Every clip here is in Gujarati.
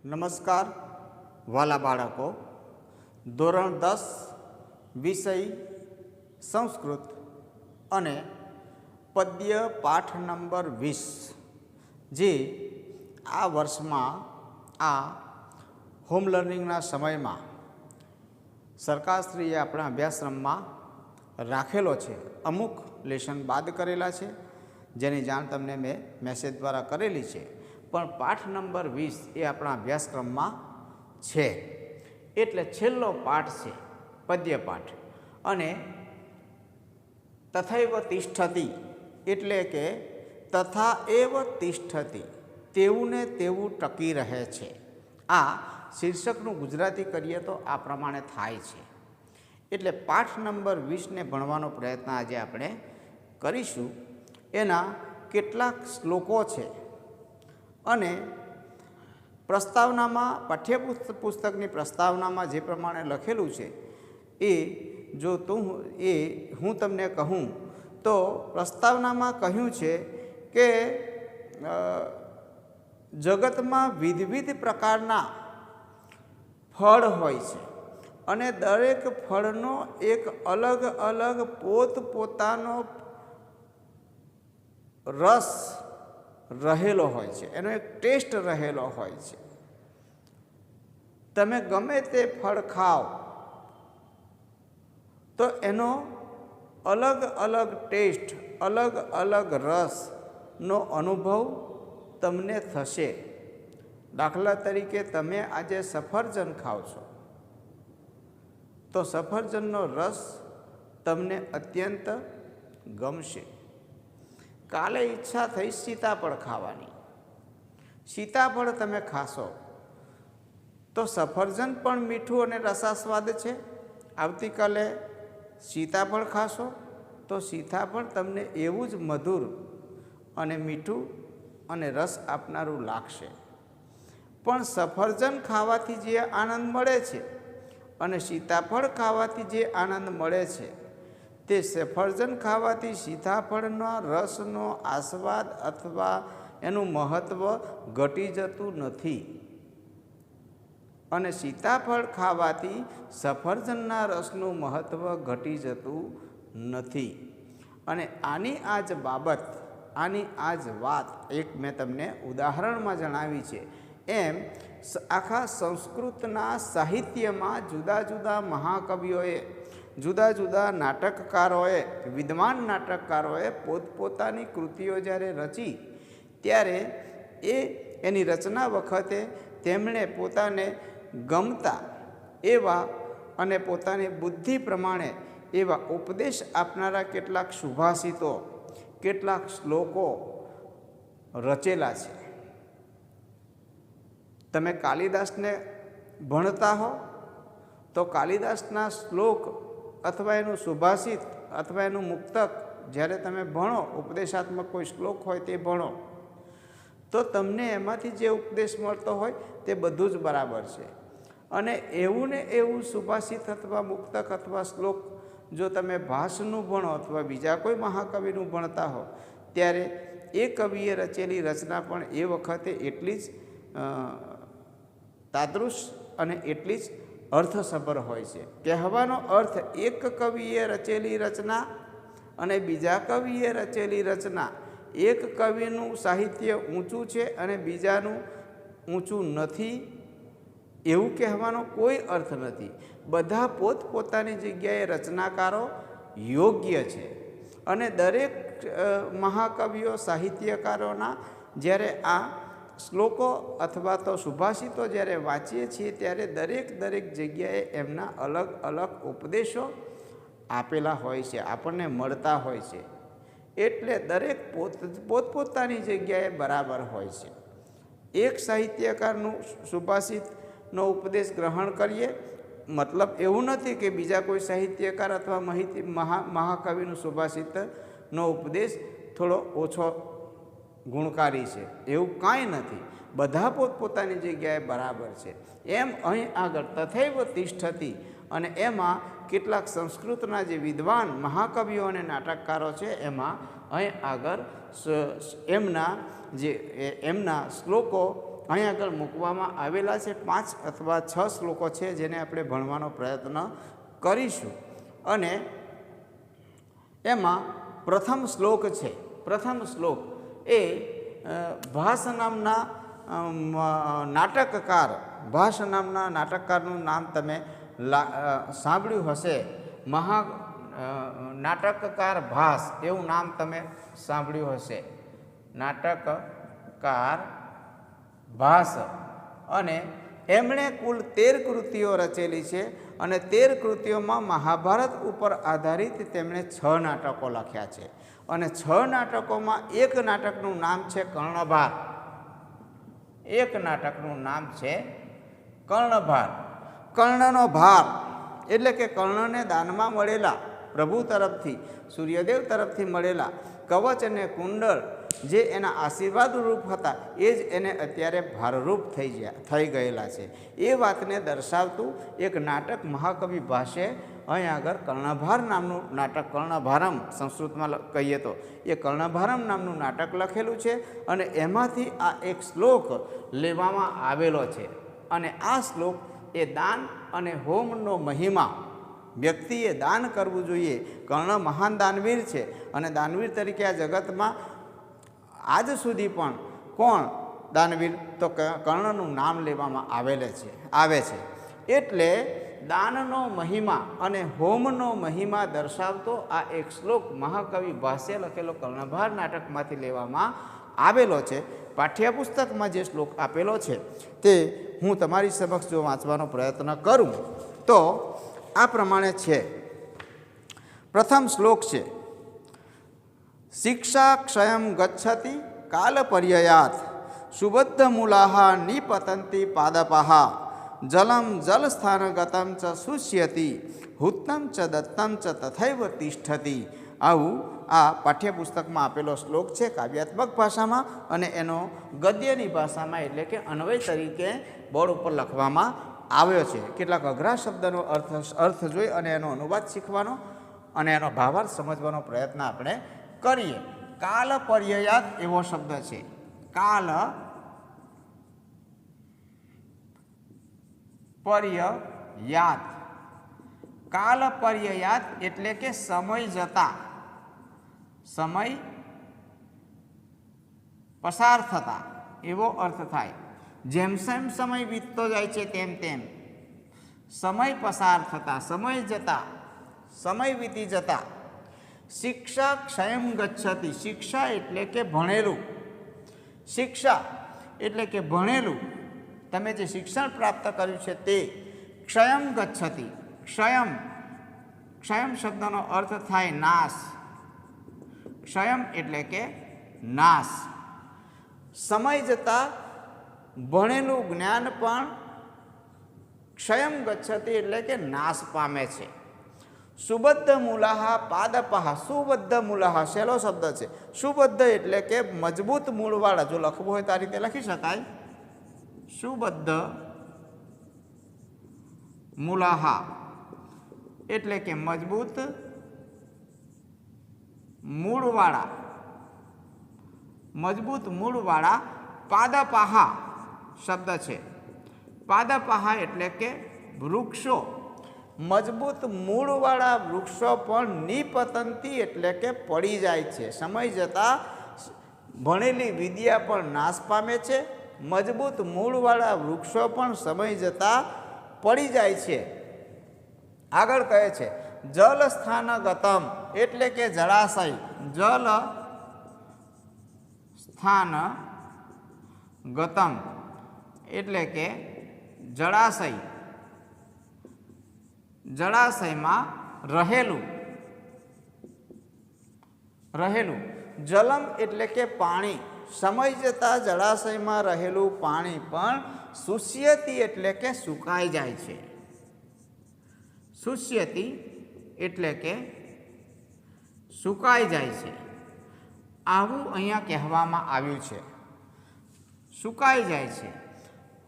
નમસ્કાર વાલા બાળકો, ધોરણ 10 વિષય સંસ્કૃત અને પદ્ય પાઠ નંબર 20 જે આ વર્ષમાં આ હોમ લર્નિંગના સમયમાં સરકારશ્રીએ આપણા અભ્યાસક્રમમાં રાખેલો છે. અમુક લેશન બાદ કરેલા છે જેની જાણ તમને મેં મેસેજ દ્વારા કરેલી છે, પણ પાઠ નંબર 20 એ આપણા અભ્યાસક્રમમાં છે. એટલે છેલ્લો પાઠ છે પદ્ય પાઠ. અને તથૈવ તિષ્ઠતિ એટલે કે તથા એવ તિષ્ઠતિ, તેવું ને તેવું ટકી રહે છે. આ શીર્ષકનું ગુજરાતી કરીએ તો આ પ્રમાણે થાય છે. એટલે પાઠ નંબર 20ને ભણવાનો પ્રયત્ન આજે આપણે કરીશું. એના કેટલાક શ્લોકો છે અને પ્રસ્તાવનામાં, પાઠ્યપુસ્તકની પ્રસ્તાવનામાં જે પ્રમાણે લખેલું છે એ જો હું તમને કહું તો પ્રસ્તાવનામાં કહ્યું છે કે જગતમાં વિવિધ પ્રકારના ફળ હોય છે અને દરેક ફળનો એક અલગ અલગ પોતપોતાનો રસ રહેલો હોય છે, એનો એક ટેસ્ટ રહેલો હોય છે. તમે ગમે તે ફળ ખાઓ તો એનો અલગ અલગ ટેસ્ટ, અલગ અલગ રસનો અનુભવ તમને થશે. દાખલા તરીકે તમે આજે સફરજન ખાઓ છો તો સફરજનનો રસ તમને અત્યંત ગમશે. કાલે ઈચ્છા થઈ સીતાફળ ખાવાની, સીતાફળ તમે ખાશો તો સફરજન પણ મીઠું અને રસાસ્વાદ છે. આવતીકાલે સીતાફળ ખાશો તો સીતાફળ તમને એવું જ મધુર અને મીઠું અને રસ આપનારું લાગશે. પણ સફરજન ખાવાથી જે આનંદ મળે છે અને સીતાફળ ખાવાથી જે આનંદ મળે છે તે સફરજન ખાવાથી સીતાફળના રસનો આસ્વાદ અથવા એનું મહત્ત્વ ઘટી જતું નથી, અને સીતાફળ ખાવાથી સફરજનના રસનું મહત્ત્વ ઘટી જતું નથી. અને આની આ જ બાબત, આની આ જ વાત એક મેં તમને ઉદાહરણમાં જણાવી છે. એમ આખા સંસ્કૃતના સાહિત્યમાં જુદા જુદા મહાકવિઓએ, જુદા જુદા નાટકકારોએ, વિદ્વાન નાટકકારોએ પોતપોતાની કૃતિઓ જ્યારે રચી ત્યારે એની રચના વખતે તેમણે પોતાને ગમતા એવા અને પોતાની બુદ્ધિ પ્રમાણે એવા ઉપદેશ આપનારા કેટલાક સુભાષિતો, કેટલાક શ્લોકો રચેલા છે. તમે કાલિદાસને ભણતા હો તો કાલિદાસના શ્લોક અથવા એનું સુભાષિત અથવા એનું મુક્તક જ્યારે તમે ભણો, ઉપદેશાત્મક કોઈ શ્લોક હોય તે ભણો તો તમને એમાંથી જે ઉપદેશ મળતો હોય તે બધું જ બરાબર છે. અને એવું ને એવું સુભાષિત અથવા મુક્તક અથવા શ્લોક જો તમે ભાસનું ભણો અથવા બીજા કોઈ મહાકવિનું ભણતા હો ત્યારે એ કવિએ રચેલી રચના પણ એ વખતે એટલી જ તાદૃશ અને એટલી જ અર્થસભર હોય છે. કહેવાનો અર્થ, એક કવિએ રચેલી રચના અને બીજા કવિએ રચેલી રચના, એક કવિનું સાહિત્ય ઊંચું છે અને બીજાનું ઊંચું નથી, એવું કહેવાનો કોઈ અર્થ નથી. બધા પોતપોતાની જગ્યાએ રચનાકારો યોગ્ય છે. અને દરેક મહાકવિઓ, સાહિત્યકારોના જ્યારે આ શ્લોકો અથવા તો સુભાષિતો જ્યારે વાંચીએ છીએ ત્યારે દરેક જગ્યાએ એમના અલગ અલગ ઉપદેશો આપેલા હોય છે, આપણને મળતા હોય છે. એટલે દરેક પોતપોતાની જગ્યાએ બરાબર હોય છે. એક સાહિત્યકારનું સુભાષિતનો ઉપદેશ ગ્રહણ કરીએ, મતલબ એવું નથી કે બીજા કોઈ સાહિત્યકાર અથવા મહાકવિનું સુભાષિતનો ઉપદેશ થોડો ઓછો ગુણકારી છે, એવું કાંઈ નથી. બધા પોતપોતાની જગ્યાએ બરાબર છે. એમ અહીં આગળ તથૈવ તિષ્ઠતિ, અને એમાં કેટલાક સંસ્કૃતના જે વિદ્વાન મહાકવિઓ અને નાટકકારો છે એમાં અહીં આગળ એમના શ્લોકો અહીં આગળ મૂકવામાં આવેલા છે. 5 અથવા 6 શ્લોકો છે જેને આપણે ભણવાનો પ્રયત્ન કરીશું. અને એમાં પ્રથમ શ્લોક છે. પ્રથમ શ્લોક એ ભાસ નામના નાટકકાર, ભાસ નામના નાટકકારનું નામ તમે સાંભળ્યું હશે. નાટકકાર ભાસ એવું નામ તમે સાંભળ્યું હશે. નાટકકાર ભાસ. અને એમણે કુલ 13 કૃતિઓ રચેલી છે. અને 13 કૃતિઓમાં મહાભારત ઉપર આધારિત તેમણે 6 નાટકો લખ્યા છે. અને 6 નાટકોમાં એક નાટકનું નામ છે કર્ણભાર. એક નાટકનું નામ છે કર્ણભાર. કર્ણનો ભાર એટલે કે કર્ણને દાનમાં મળેલા પ્રભુ તરફથી, સૂર્યદેવ તરફથી મળેલા કવચ અને કુંડળ જે એના આશીર્વાદ રૂપ હતા એ જ એને અત્યારે ભારરૂપ થઈ ગયેલા છે. એ વાતને દર્શાવતું એક નાટક મહાકવિ ભાસે અહીં આગળ કર્ણભાર નામનું નાટક, કર્ણભારમ સંસ્કૃતમાં કહીએ તો એ કર્ણભારમ નામનું નાટક લખેલું છે. અને એમાંથી આ એક શ્લોક લેવામાં આવેલો છે. અને આ શ્લોક એ દાન અને હોમનો મહિમા, વ્યક્તિએ દાન કરવું જોઈએ. કર્ણ મહાન દાનવીર છે અને દાનવીર તરીકે આ જગતમાં આજ સુધી પણ કોણ દાનવીર? તો કર્ણનું નામ લેવામાં આવે છે. એટલે દાનનો મહિમા અને હોમનો મહિમા દર્શાવતો આ એક શ્લોક મહાકવિ ભાસે લખેલો કર્ણભાર નાટકમાંથી લેવામાં આવેલો છે. પાઠ્યપુસ્તકમાં જે શ્લોક આપેલો છે તે હું તમારી સમક્ષ જો વાંચવાનો પ્રયત્ન કરું તો આ પ્રમાણે છે. પ્રથમ શ્લોક છે, શિક્ષા ક્ષયમ ગચ્છતિ કાલ પર્યયાત સુબદ્ધ મૂલાહ નિપતંતિ પાદપાહ જલમ જલસ્થાનગતમ ચ શુષ્યતિ હુત્તમ ચ દત્તમ ચ તથૈવ તિષ્ઠતિ. આવું આ પાઠ્યપુસ્તકમાં આપેલો શ્લોક છે કાવ્યાત્મક ભાષામાં. અને એનો ગદ્યની ભાષામાં એટલે કે અન્વય તરીકે બોર્ડ ઉપર લખવામાં આવ્યો છે. કેટલાક અઘરા શબ્દનો અર્થ જોઈ અને એનો અનુવાદ શીખવાનો અને એનો ભાવાર્થ સમજવાનો પ્રયત્ન આપણે કરીએ. કાલ પર્યયાત એવો શબ્દ છે. કાલ પર્યયાત. કાલ પર્યયાત એટલે કે સમય જતા, સમય પસાર થતા એવો અર્થ થાય. જેમ જેમ સમય વીતતો જાય છે તેમ તેમ સમય પસાર થતા, સમય જતા, સમય વીતી જતા. શિક્ષા ક્ષયમ ગચ્છતિ. શિક્ષા એટલે કે ભણેલું. શિક્ષા એટલે કે ભણેલું, તમે જે શિક્ષણ પ્રાપ્ત કર્યું છે તે. ક્ષયમ ગચ્છતિ. ક્ષયમ, ક્ષયમ શબ્દનો અર્થ થાય નાશ. ક્ષયમ એટલે કે નાશ. સમય જતાં ભણેલું જ્ઞાન પણ ક્ષયમ ગચ્છતિ એટલે કે નાશ પામે છે. સુબદ્ધ મૂલાહ પાદપાહ. સુબદ્ધ મૂલાહ સહેલો શબ્દ છે. સુબદ્ધ એટલે કે મજબૂત મૂળવાળા. જો લખવું હોય તો આ રીતે લખી શકાય. સુબદ્ધ મૂલાહ એટલે કે મજબૂત મૂળવાળા. મજબૂત મૂળવાળા. પાદપાહ શબ્દ છે. પાદપાહ એટલે કે વૃક્ષો. મજબૂત મૂળવાળા વૃક્ષો પણ નિપતંતી એટલે કે પડી જાય છે. સમય જતાં ભણેલી વિદ્યા પણ નાશ પામે છે. મજબૂત મૂળવાળા વૃક્ષો પણ સમય જતાં પડી જાય છે. આગળ કહે છે જલ સ્થાનગતમ એટલે કે જળાશય. જલ સ્થાન ગતમ એટલે કે જળાશય. જળાશયમાં રહેલું. જલમ એટલે કે પાણી. સમય જતાં જળાશયમાં રહેલું પાણી પણ શુષ્યતિ એટલે કે સુકાઈ જાય છે. શુષ્યતિ એટલે કે સુકાઈ જાય છે. આવું અહીંયા કહેવામાં આવ્યું છે. સુકાઈ જાય છે.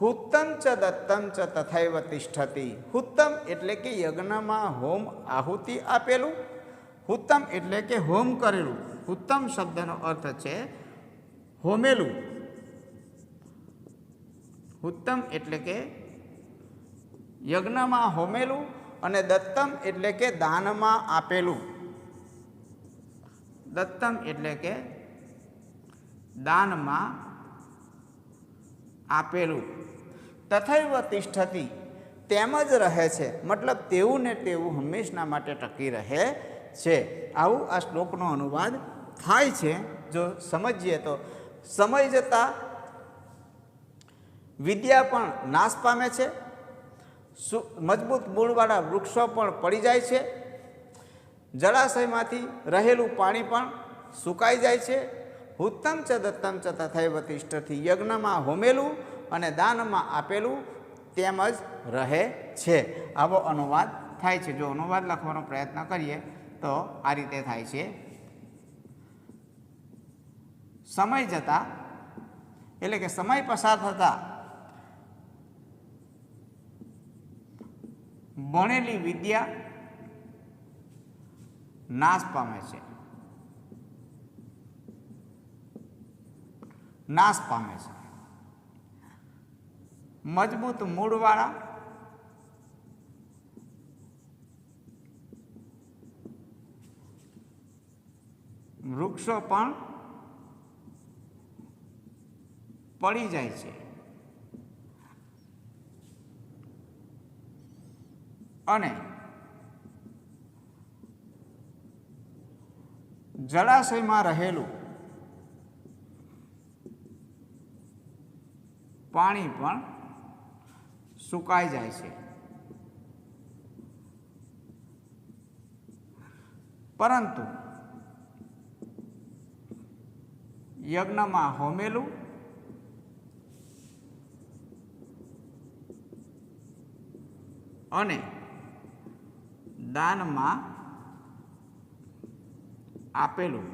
હુત્તમ ચ દત્તમ ચ તથૈવ તિષ્ઠતિ. હુત્તમ એટલે કે યજ્ઞમાં હોમ આહુતિ આપેલું. હુત્તમ એટલે કે હોમ કરેલું. હુત્તમ શબ્દનો અર્થ છે હોમેલું. હુત્તમ એટલે કે યજ્ઞમાં હોમેલું અને દત્તમ એટલે કે દાનમાં આપેલું. દત્તમ એટલે કે દાનમાં આપેલું. તથૈવ તિષ્ઠતિ તેમ જ રહે છે, મતલબ તેવું ને તેવું હંમેશના માટે ટકી રહે છે. આવું આ શ્લોકનો અનુવાદ થાય છે. જો સમજીએ તો સમય જતાં વિદ્યા પણ નાશ પામે છે, મજબૂત મૂળવાળા વૃક્ષો પણ પડી જાય છે, જળાશયમાંથી રહેલું પાણી પણ સુકાઈ જાય છે. હુત્તમ ચ દત્તમ ચ તથૈવ તિષ્ઠતિ યજ્ઞમાં હોમેલું અને દાનમાં આપેલું તેમ જ રહે છે. આવો અનુવાદ થાય છે. જો અનુવાદ લખવાનો પ્રયત્ન કરીએ તો આ રીતે થાય છે. સમય જતાં એટલે કે સમય પસાર થતાં ભણેલી વિદ્યા નાશ પામે છે. નાશ પામે છે. મજબૂત મૂળવાળા વૃક્ષો પણ પડી જાય છે અને જળાશયમાં રહેલું પાણી પણ સુકાઈ જાય છે. પરંતુ યજ્ઞમાં હોમેલું અને દાનમાં આપેલું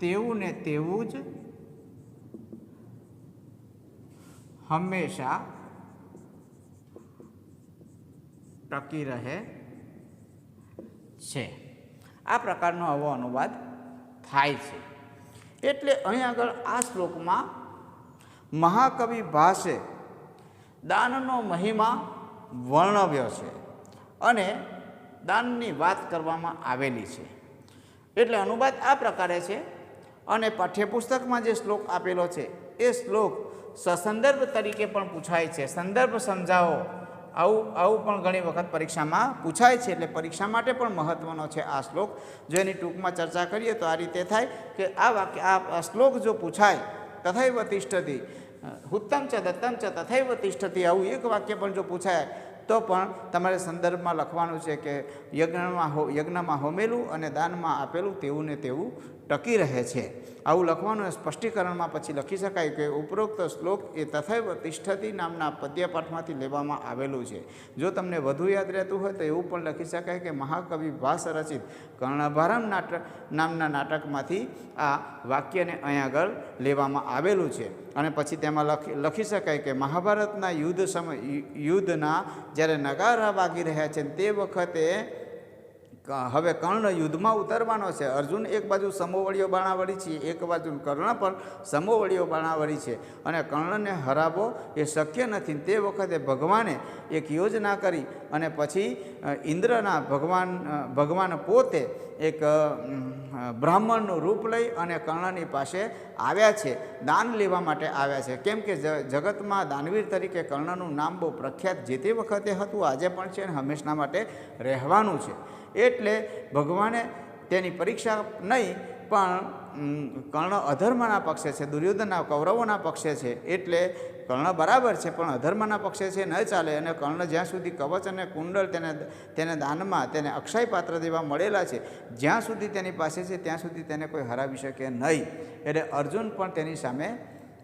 તેવું ને તેવું જ હંમેશા ટકી રહે છે. આ પ્રકારનો આવો અનુવાદ થાય છે. એટલે અહીં આગળ આ શ્લોકમાં મહાકવિ ભાસે દાનનો મહિમા વર્ણવ્યો છે અને દાનની વાત કરવામાં આવેલી છે. એટલે અનુવાદ આ પ્રકારે છે. અને પાઠ્યપુસ્તકમાં જે શ્લોક આપેલો છે એ શ્લોક સસંદર્ભ તરીકે પણ પૂછાય છે. સંદર્ભ સમજાવો આવું પણ ઘણી વખત પરીક્ષામાં પૂછાય છે. એટલે પરીક્ષા માટે પણ મહત્ત્વનો છે આ શ્લોક. જો એની ટૂંકમાં ચર્ચા કરીએ તો આ રીતે થાય કે આ શ્લોક જો પૂછાય તથૈવ તિષ્ઠતિ હુત્તમ ચ દત્તમ ચ તથૈવ તિષ્ઠતિ આવું એક વાક્ય પણ જો પૂછાય તો પણ તમારે સંદર્ભમાં લખવાનું છે કે યજ્ઞમાં હોમેલું અને દાનમાં આપેલું તેવું ને તેવું ટકી રહે છે. આવું લખવાનું સ્પષ્ટીકરણમાં પછી લખી શકાય કે ઉપરોક્ત શ્લોક એ તથૈવ તિષ્ઠતિ નામના પદ્યપાઠમાંથી લેવામાં આવેલું છે. જો તમને વધુ યાદ રહેતું હોય તો એવું પણ લખી શકાય કે મહાકવિ ભાસ રચિત કર્ણભારમ નામના નાટકમાંથી આ વાક્યને અહીં આગળ લેવામાં આવેલું છે. અને પછી તેમાં લખી શકાય કે મહાભારતના યુદ્ધના જ્યારે નગારા વાગી રહ્યા છે તે વખતે હવે કર્ણ યુદ્ધમાં ઉતરવાનો છે. અર્જુન એક બાજુ સમોવડીઓ બાણાવળી છે, એક બાજુ કર્ણ પણ સમોવડીઓ બાણાવળી છે અને કર્ણને હરાવવો એ શક્ય નથી. તે વખતે ભગવાને એક યોજના કરી અને પછી ઇન્દ્રના ભગવાન પોતે એક બ્રાહ્મણનું રૂપ લઈ અને કર્ણની પાસે આવ્યા છે, દાન લેવા માટે આવ્યા છે. કેમ કે જગતમાં દાનવીર તરીકે કર્ણનું નામ બહુ પ્રખ્યાત જે તે વખતે હતું, આજે પણ છે અને હંમેશના માટે રહેવાનું છે. એટલે ભગવાને તેની પરીક્ષા નહીં પણ કર્ણ અધર્મના પક્ષે છે, દુર્યોધનના કૌરવોના પક્ષે છે. એટલે કર્ણ બરાબર છે પણ અધર્મના પક્ષે છે, ન ચાલે. અને કર્ણ જ્યાં સુધી કવચ અને કુંડળ તેને દાનમાં તેને અક્ષય પાત્ર જેવા મળેલા છે, જ્યાં સુધી તેની પાસે છે ત્યાં સુધી તેને કોઈ હરાવી શકે નહીં. એટલે અર્જુન પણ તેની સામે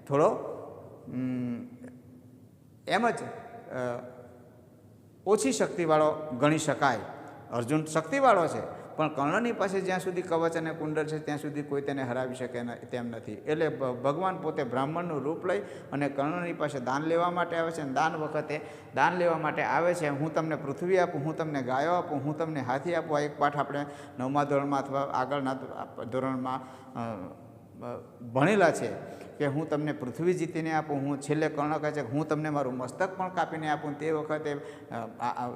થોડો એમ જ ઓછી શક્તિવાળો ગણી શકાય. અર્જુન શક્તિવાળો છે પણ કર્ણની પાસે જ્યાં સુધી કવચ અને કુંડળ છે ત્યાં સુધી કોઈ તેને હરાવી શકે તેમ નથી. એટલે ભગવાન પોતે બ્રાહ્મણનું રૂપ લઈ અને કર્ણની પાસે દાન લેવા માટે આવે છે. અને દાન લેવા માટે આવે છે. હું તમને પૃથ્વી આપું, હું તમને ગાયો આપું, હું તમને હાથી આપું. આ એક પાઠ આપણે 9મા ધોરણમાં અથવા આગળના ધોરણમાં ભણેલા છે. કે હું તમને પૃથ્વી જીતીને આપું, હું છેલ્લે કર્ણ કહે છે કે હું તમને મારું મસ્તક પણ કાપીને આપું. તે વખતે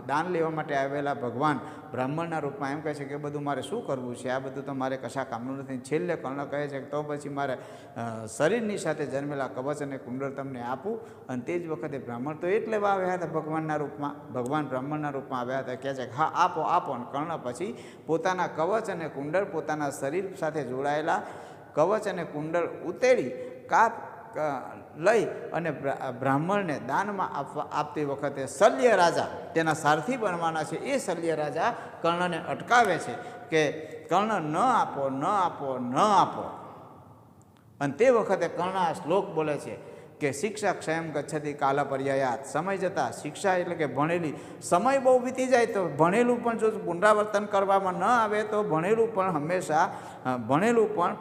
દાન લેવા માટે આવેલા ભગવાન બ્રાહ્મણના રૂપમાં એમ કહે છે કે બધું મારે શું કરવું છે, આ બધું તો મારે કશા કામનું નથી. છેલ્લે કર્ણ કહે છે કે તો પછી મારે શરીરની સાથે જન્મેલા કવચ અને કુંડળ તમને આપું. અને તે જ વખતે બ્રાહ્મણ તો એટલે આવ્યા હતા ભગવાનના રૂપમાં, ભગવાન બ્રાહ્મણના રૂપમાં આવ્યા હતા. કહે છે કે હા આપો આપો. અને કર્ણ પછી પોતાના કવચ અને કુંડળ, પોતાના શરીર સાથે જોડાયેલા કવચ અને કુંડળ ઉતેડી લઈ અને બ્રાહ્મણને દાનમાં આપતી વખતે શલ્ય રાજા તેના સારથી બનવાના છે, એ શલ્ય રાજા કર્ણને અટકાવે છે કે કર્ણ ન આપો, ન આપો, ન આપો. અને તે વખતે કર્ણ આ શ્લોક બોલે છે કે શિક્ષા ક્ષયમ ગચ્છતિ કાલ પર્યાયાત. સમય જતાં શિક્ષા એટલે કે ભણેલી, સમય બહુ વીતી જાય તો ભણેલું પણ જો પુનરાવર્તન કરવામાં ન આવે તો ભણેલું પણ હંમેશા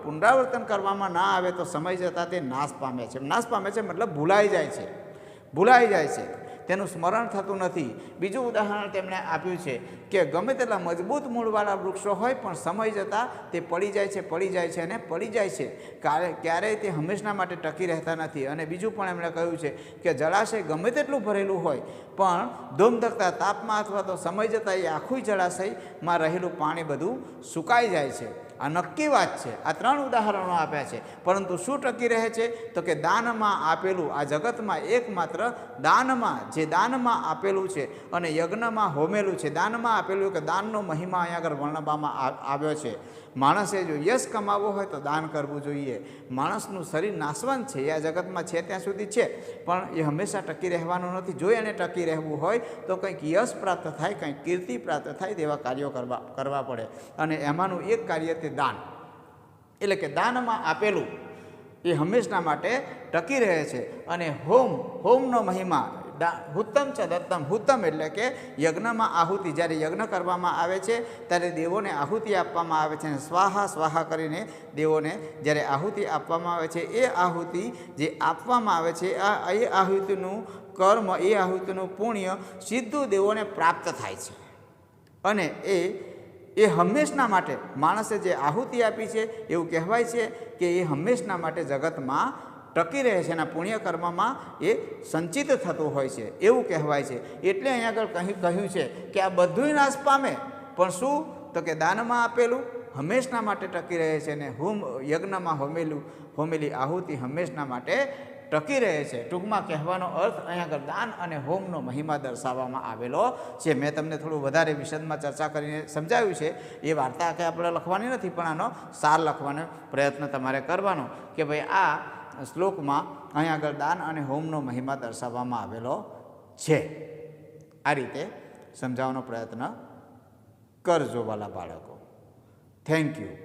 પુનરાવર્તન કરવામાં ના આવે તો સમય જતાં તે નાશ પામે છે. નાશ પામે છે મતલબ ભૂલાઈ જાય છે, તેનું સ્મરણ થતું નથી. બીજું ઉદાહરણ તેમણે આપ્યું છે કે ગમે તેટલા મજબૂત મૂળવાળા વૃક્ષો હોય પણ સમય જતાં તે પડી જાય છે. ક્યારેય તે હંમેશના માટે ટકી રહેતા નથી. અને બીજું પણ એમણે કહ્યું છે કે જળાશય ગમે તેટલું ભરેલું હોય પણ ધોમધકતા તાપમાં અથવા તો સમય જતાં એ આખું જળાશયમાં રહેલું પાણી બધું સુકાઈ જાય છે. આ નક્કી વાત છે. આ 3 ઉદાહરણો આપ્યા છે. પરંતુ શું ટકી રહે છે તો કે દાનમાં આપેલું, આ જગતમાં એકમાત્ર દાનમાં આપેલું છે અને યજ્ઞમાં હોમેલું છે. દાનમાં આપેલું કે દાનનો મહિમા અહીંયા આગળ વર્ણવવામાં આવ્યો છે. માણસે જો યશ કમાવવો હોય તો દાન કરવું જોઈએ. માણસનું શરીર નાશવંત છે, એ આ જગતમાં છે ત્યાં સુધી છે, પણ એ હંમેશા ટકી રહેવાનું નથી. જો એને ટકી રહેવું હોય તો કંઈક યશ પ્રાપ્ત થાય, કંઈક કીર્તિ પ્રાપ્ત થાય તેવા કાર્યો કરવા પડે. અને એમાંનું એક કાર્ય તે દાન, એટલે કે દાનમાં આપેલું એ હંમેશના માટે ટકી રહે છે. અને હોમનો મહિમા હુત્તમ ચ દત્તમ. હુત્તમ એટલે કે યજ્ઞમાં આહુતિ, જ્યારે યજ્ઞ કરવામાં આવે છે ત્યારે દેવોને આહુતિ આપવામાં આવે છે. અને સ્વાહા સ્વાહા કરીને દેવોને જ્યારે આહુતિ આપવામાં આવે છે, એ આહુતિ જે આપવામાં આવે છે એ આહુતિનું કર્મ, એ આહુતિનું પુણ્ય સીધું દેવોને પ્રાપ્ત થાય છે. અને એ હંમેશના માટે માણસે જે આહુતિ આપી છે એવું કહેવાય છે કે એ હંમેશના માટે જગતમાં ટકી રહે છે. એના પુણ્ય કર્મમાં એ સંચિત થતું હોય છે એવું કહેવાય છે. એટલે અહીંયા આગળ કહ્યું છે કે આ બધુંય નાશ પામે પણ શું તો કે દાનમાં આપેલું હંમેશના માટે ટકી રહે છે અને યજ્ઞમાં હોમેલી આહુતિ હંમેશના માટે ટકી રહે છે. ટૂંકમાં કહેવાનો અર્થ અહીંયા આગળ દાન અને હોમનો મહિમા દર્શાવવામાં આવેલો છે. મેં તમને થોડું વધારે વિશદમાં ચર્ચા કરીને સમજાવ્યું છે. એ વાર્તા કે આપણે લખવાની નથી, પણ આનો સાર લખવાનો પ્રયત્ન તમારે કરવાનો કે ભાઈ આ શ્લોકમાં અહીંયા આગળ દાન અને હોમનો મહિમા દર્શાવવામાં આવેલો છે. આ રીતે સમજાવવાનો પ્રયત્ન કરજો વાલા બાળકો. Thank you.